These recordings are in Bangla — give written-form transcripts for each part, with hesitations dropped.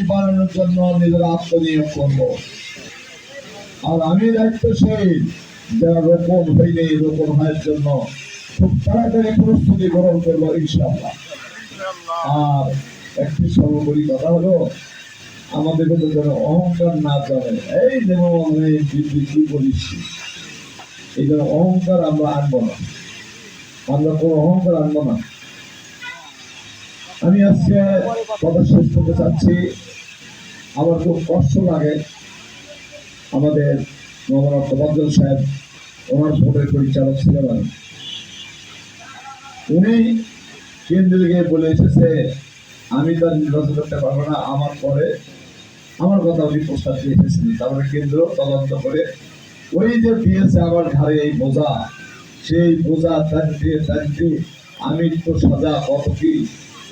বানানোর জন্য নিজের আত্মনিয়োগ করবো। আর আমি দায়িত্বশীল যারা রোপণ হইলে রোপণ হওয়ার জন্য খুব তাড়াতাড়ি প্রস্তুতি গ্রহণ করবো ইনশাআল্লাহ। আর একটি সর্বোপরি কথা হলো, আমাদের কিন্তু যেন অহংকার না চলে। এই যেমন কি বলিস, এই জন্য অহংকার আমরা আনবো না, আমরা কোনো অহংকার আনবো না। আমি আজকে কথা শেষ করতে চাচ্ছি। আমার খুব কষ্ট লাগে, আমাদের মোহাম্মদ তোফাজ্জল সাহেব, ওনার ভোটের পরিচালক ছিলেন, উনি কেন্দ্রে গিয়ে বলে এসেছে আমি তার নির্বাচন করতে পারবো না, আমার পরে আমার কথা উনি প্রস্তাব দিয়ে এসেছিলেন। তারপরে কেন্দ্র তদন্ত করে ওই যে দিয়েছে আমার ঘাড়ে এই বোঝা, সেই বোঝা টানতে আমি তো সাজা কত কি,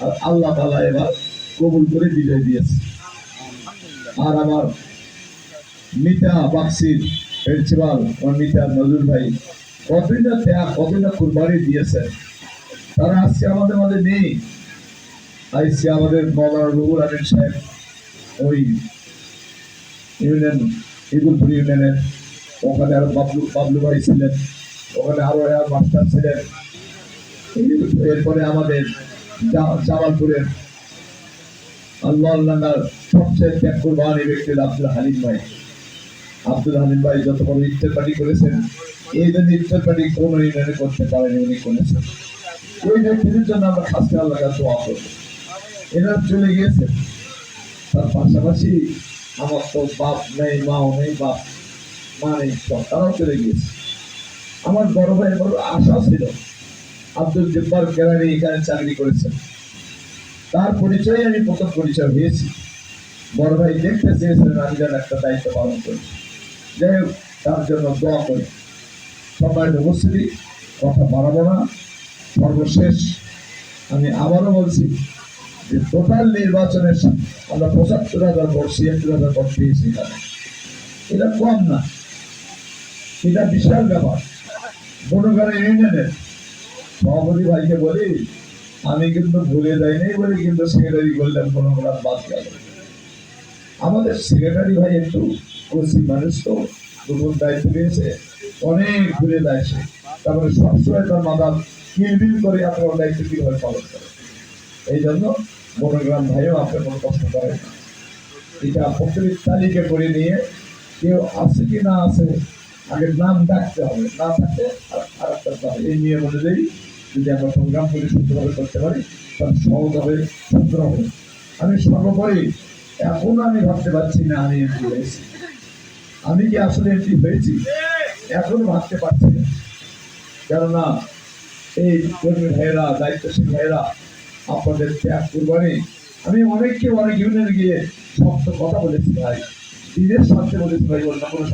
আর আল্লাহ তাআলা এবার কবুল করে বিজয় দিয়েছে। আর আমার মিতা বাক্সির প্রিন্সিপাল মিতা নজরুল ভাই কতটা ত্যাগ, কতটা কুরবানি দিয়েছেন, তারা আজকে আমাদের মাঝে নেই। আজকে আমাদের মৌলানা রুহুল আমিন সাহেব ওই ইউনিয়ন ইদুলপুর ইউনিয়নের ওখানে আরো বাবলু ভাই ছিলেন, ওখানে আরো মাস্টার ছিলেন। এরপরে আমাদের জামালপুরের আল্লাহর সবচেয়ে ত্যাগ কুরবানি ব্যক্তি আব্দুল হালিম ভাই যত বড় ইফতার পার্টি করেছেন, এই জন্য ইফতার পার্টি কোন ইউনিয়নে করতে পারেনি, উনি করেছেন। ওই ব্যক্তিদের জন্য আমরা খাসকে আল্লাহ কাছে দোয়া করব। এরা চলে গিয়েছে, তার পাশাপাশি আমার তো বাপ নেই, মাও নেই, বাপ মা নেই, তারাও চলে গিয়েছে। আমার বড় ভাই বড় আশা ছিল, আব্দুল জব্বার গ্যালারি এখানে চাকরি করেছেন, তার পরিচয় আমি প্রথম পরিচয় হয়েছি। বড় ভাই দেখতে চেয়েছিলেন আমি যেন একটা দায়িত্ব পালন করি। যাই হোক, তার জন্য দোয়া করি। সম্মানিত উপস্থিতি, কথা বাড়াবো না। সর্বশেষ আমি আবারও বলছি যে টোটাল নির্বাচনের আমরা ৭৫,০০০ ভোট, ৭৬,০০০ ভোট পেয়েছি এখানে। এটা কম না, এটা বিশাল ব্যাপার। বনগাঁও ইউনিয়নের সভাপতি ভাইকে বলি, আমি কিন্তু ভুলে যাইনি বলে কিন্তু সেক্রেটারি বললাম কোনো বাদ গেল। আমাদের সেক্রেটারি ভাই একটু কচি মানুষ, তো নতুন দায়িত্ব পেয়েছে, অনেক ঘুরে যায় সে, তারপরে সবসময় তার মাথা কিলবিল করে আপনার দায়িত্ব কিভাবে পালন করে। এই জন্য বনগ্রাম ভাইও আপনার কোনো কষ্ট করেন না। এটা প্রত্যেক তালিকা করে নিয়ে কেউ আছে কি না আছে আগে নাম ডাকতে হবে, না থাকলে আর একটা এই নিয়ম অনুযায়ী যদি আমরা প্রোগ্রাম করে সুন্দরভাবে করতে পারি তাহলে সহজ হবে, সুন্দর হবে। আমি সর্বোপরি এখন আমি ভাবতে পারছি না আমি এমপি হয়েছি, আমি কি আসলে এমপি হয়েছি এখনো ভাবতে পারছি না। কেননা এই কর্মী ভাইয়েরা, দায়িত্বশীল ভাইয়েরা, আপনাদের ত্যাগ কুরবানি। আমি অনেককে অনেক ইউনিয়নে গিয়ে শক্ত কথা বলেছি ভাই, নিজের স্বার্থে বলেছি ভাই, অন্য কোনো